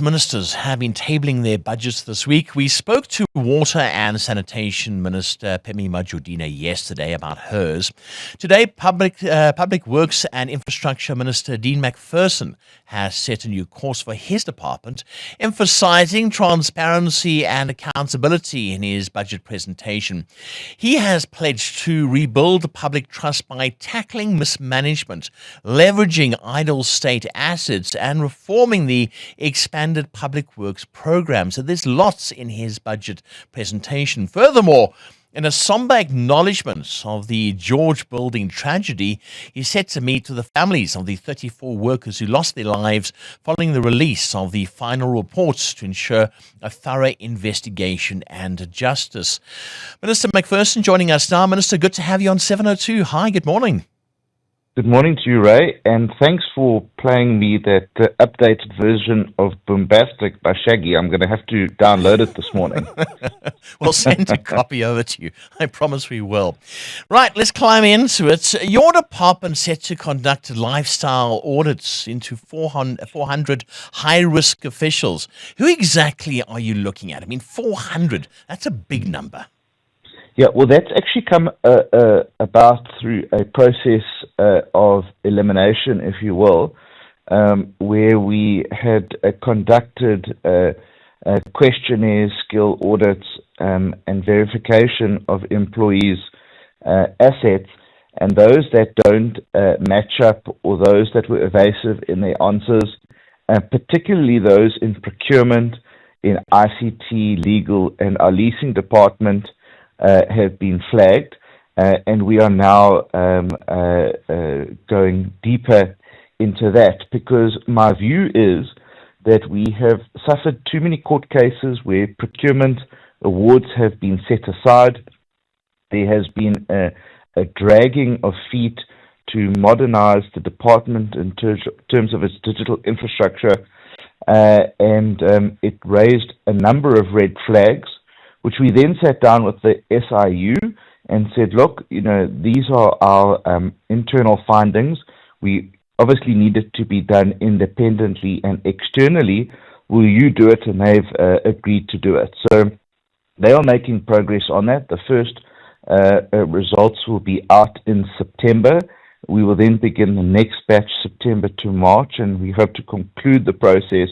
Ministers have been tabling their budgets this week. We spoke to Water and Sanitation Minister Pemi Majudina yesterday about hers. Today, Public Works and Infrastructure Minister Dean Macpherson has set a new course for his department, emphasizing transparency and accountability in his budget presentation. He has pledged to rebuild the public trust by tackling mismanagement, leveraging idle state assets, and reforming the expanded public works program. So there's lots in his budget presentation. Furthermore, in a somber acknowledgement of the George building tragedy, he's set to meet with the families of the 34 workers who lost their lives following the release of the final reports to ensure a thorough investigation and justice. Minister Macpherson joining us now. Minister, good to have you on 702. Hi, good morning. Good morning to you, Ray, and thanks for playing me that updated version of Bombastic by Shaggy. I'm going to have to download it this morning. We'll send a copy over to you. I promise we will. Right, let's climb into it. Your department set to conduct lifestyle audits into 400 high-risk officials. Who exactly are you looking at? I mean, 400, that's a big number. Yeah, well, that's actually come about through a process of elimination, if you will, where we had conducted questionnaires, skill audits, and verification of employees' assets, and those that don't match up or those that were evasive in their answers, particularly those in procurement, in ICT, legal, and our leasing department, have been flagged, and we are now going deeper into that, because my view is that we have suffered too many court cases where procurement awards have been set aside. There has been a dragging of feet to modernize the department in terms of its digital infrastructure, and it raised a number of red flags, which we then sat down with the SIU and said, look, these are our internal findings. We obviously need it to be done independently and externally. Will you do it? And they've agreed to do it. So they are making progress on that. The first results will be out in September. We will then begin the next batch, September to March, and we hope to conclude the process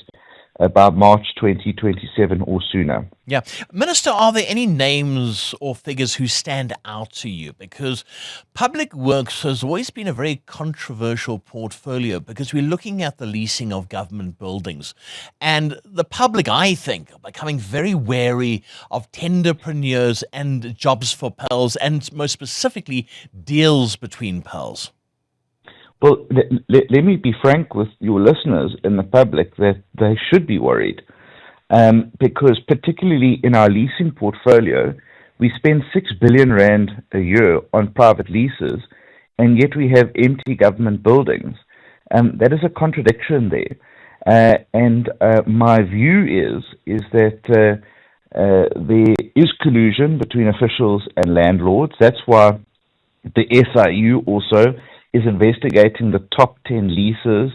about March 2027 or sooner. Yeah. Minister, are there any names or figures who stand out to you? Because public works has always been a very controversial portfolio, because we're looking at the leasing of government buildings. And the public, I think, are becoming very wary of tenderpreneurs and jobs for pearls, and most specifically, deals between pearls. Well, let me be frank with your listeners and the public that they should be worried, because particularly in our leasing portfolio, we spend 6 billion rand a year on private leases, and yet we have empty government buildings. That is a contradiction there. And my view is that there is collusion between officials and landlords. That's why the SIU also is investigating the top 10 leases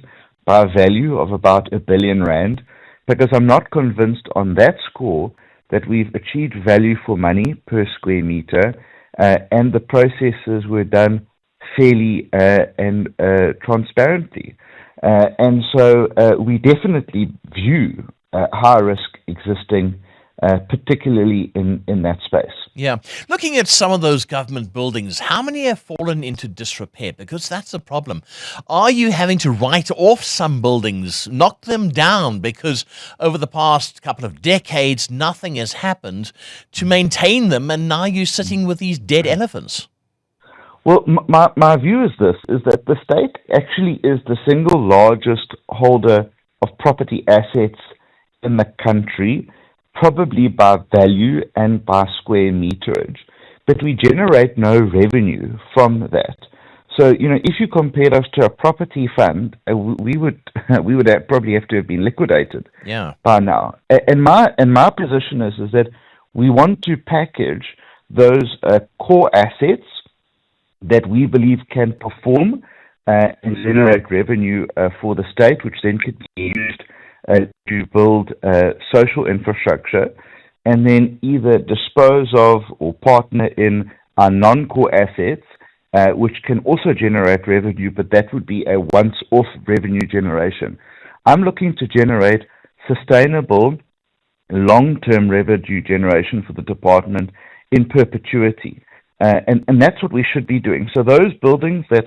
by a value of about 1 billion rand, because I'm not convinced on that score that we've achieved value for money per square meter, and the processes were done fairly and transparently. And so we definitely view high risk existing, particularly in that space. Yeah. Looking at some of those government buildings, how many have fallen into disrepair? Because that's a problem. Are you having to write off some buildings, knock them down, because over the past couple of decades, nothing has happened to maintain them, and now you're sitting with these dead elephants? Well, my view is that the state actually is the single largest holder of property assets in the country, probably by value and by square meterage, but we generate no revenue from that. So, if you compared us to a property fund, we would probably have to have been liquidated by now. And my position is that we want to package those core assets that we believe can perform and generate revenue for the state, which then could be used to build social infrastructure and then either dispose of or partner in our non-core assets, which can also generate revenue, but that would be a once-off revenue generation. I'm looking to generate sustainable, long-term revenue generation for the department in perpetuity. And that's what we should be doing. So those buildings that,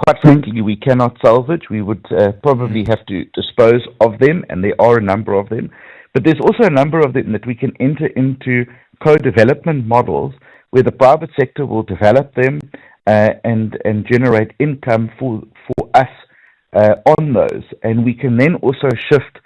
quite frankly, we cannot salvage, we would probably have to dispose of them, and there are a number of them. But there's also a number of them that we can enter into co-development models where the private sector will develop them and generate income for us on those. And we can then also shift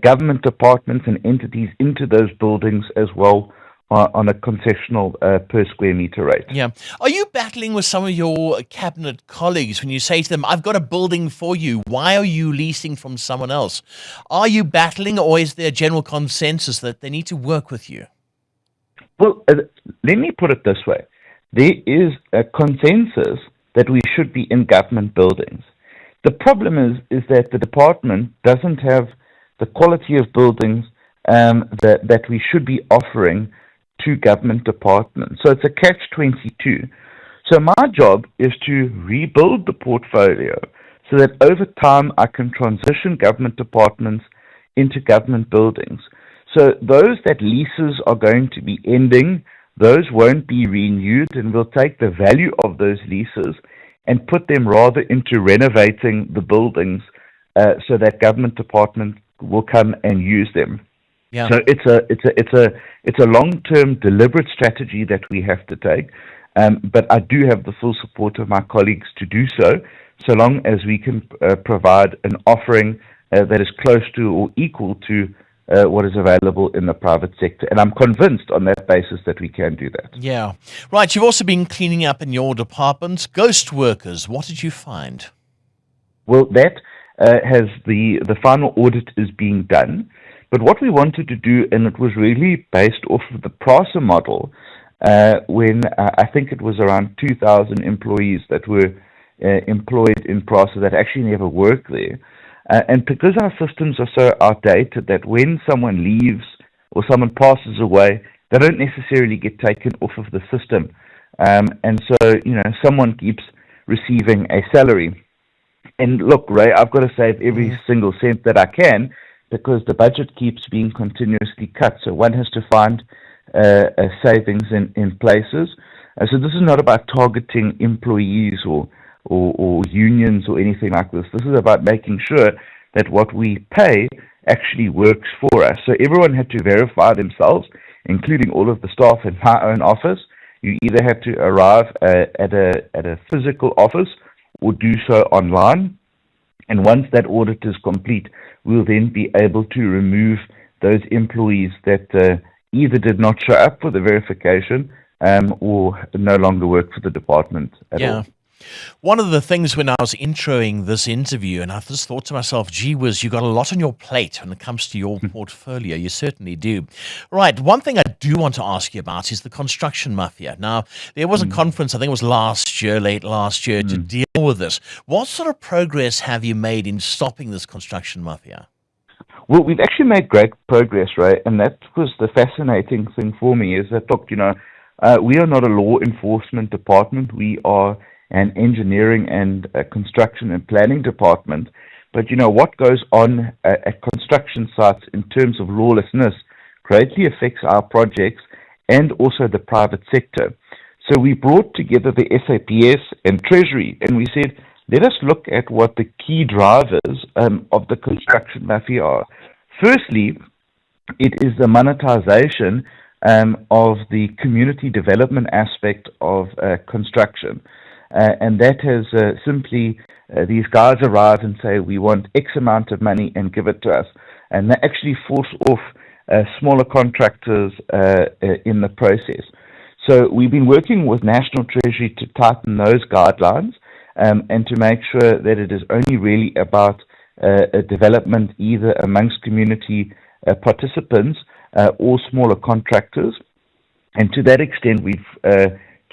government departments and entities into those buildings as well on a concessional per square meter rate. Yeah. Are you battling with some of your cabinet colleagues when you say to them, I've got a building for you, why are you leasing from someone else? Are you battling, or is there a general consensus that they need to work with you? Well, let me put it this way. There is a consensus that we should be in government buildings. The problem is that the department doesn't have the quality of buildings that we should be offering to government departments. So it's a catch-22. So my job is to rebuild the portfolio so that over time I can transition government departments into government buildings. So those that leases are going to be ending, those won't be renewed, and we'll take the value of those leases and put them rather into renovating the buildings so that government departments will come and use them. Yeah. So it's a long-term deliberate strategy that we have to take, but I do have the full support of my colleagues to do so long as we can provide an offering that is close to or equal to what is available in the private sector. And I'm convinced on that basis that we can do that. Yeah. Right. You've also been cleaning up in your department. Ghost workers, what did you find? Well, that has the final audit is being done. But what we wanted to do, and it was really based off of the PRASA model, when I think it was around 2,000 employees that were employed in PRASA that actually never worked there. And because our systems are so outdated that when someone leaves or someone passes away, they don't necessarily get taken off of the system. And so, someone keeps receiving a salary. And look, Ray, I've got to save every single cent that I can because the budget keeps being continuously cut. So one has to find savings in places. So this is not about targeting employees or unions or anything like this. This is about making sure that what we pay actually works for us. So everyone had to verify themselves, including all of the staff in my own office. You either have to arrive at a physical office or do so online. And once that audit is complete, we'll then be able to remove those employees that either did not show up for the verification or no longer work for the department at all. One of the things when I was introing this interview, and I just thought to myself, gee whiz, you got a lot on your plate when it comes to your portfolio. You certainly do. Right. One thing I do want to ask you about is the construction mafia. Now, there was a conference, I think it was late last year, to deal with this. What sort of progress have you made in stopping this construction mafia? Well, we've actually made great progress, Ray, and that was the fascinating thing for me is that, look, we are not a law enforcement department. We are an engineering and construction and planning department. But, what goes on at construction sites in terms of lawlessness greatly affects our projects and also the private sector. So we brought together the SAPS and Treasury, and we said, let us look at what the key drivers of the construction mafia are. Firstly, it is the monetization of the community development aspect of construction. And that has simply, these guys arrive and say, we want X amount of money and give it to us. And they actually force off smaller contractors in the process. So we've been working with National Treasury to tighten those guidelines and to make sure that it is only really about a development either amongst community participants or smaller contractors. And to that extent, we've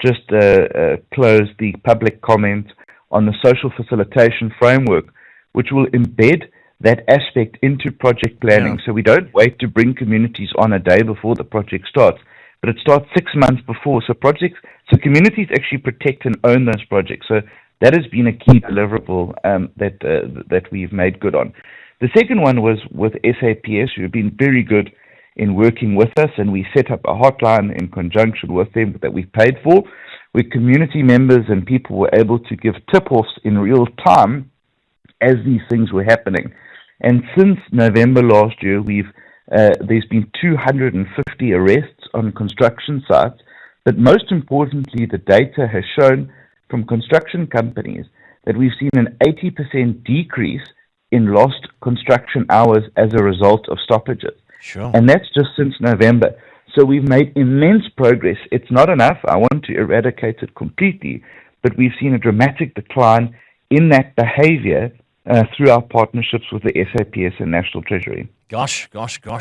just closed the public comment on the social facilitation framework, which will embed that aspect into project planning. Yeah. So we don't wait to bring communities on a day before the project starts, but it starts 6 months before. So communities actually protect and own those projects. So that has been a key deliverable that we've made good on. The second one was with SAPS, who have been very good in working with us, and we set up a hotline in conjunction with them that we paid for, where community members and people were able to give tip-offs in real time as these things were happening. And since November last year, there's been 250 arrests on construction sites, but most importantly, the data has shown from construction companies that we've seen an 80% decrease in lost construction hours as a result of stoppages. Sure. And that's just since November. So we've made immense progress. It's not enough. I want to eradicate it completely, but we've seen a dramatic decline in that behavior through our partnerships with the SAPS and National Treasury. Gosh,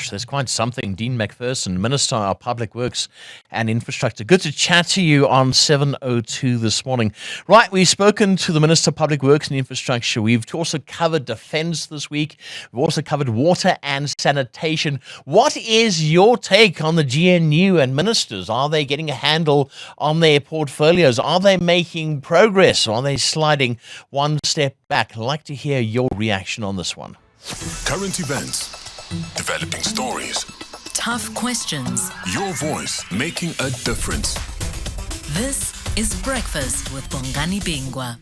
there's quite something. Dean Macpherson, Minister of Public Works and Infrastructure. Good to chat to you on 7:02 this morning. Right, we've spoken to the Minister of Public Works and Infrastructure. We've also covered defence this week. We've also covered water and sanitation. What is your take on the GNU and ministers? Are they getting a handle on their portfolios? Are they making progress? Or are they sliding one step back? I'd like to hear your reaction on this one. Current events. Developing stories. Tough questions. Your voice making a difference. This is Breakfast with Bongani Bingwa.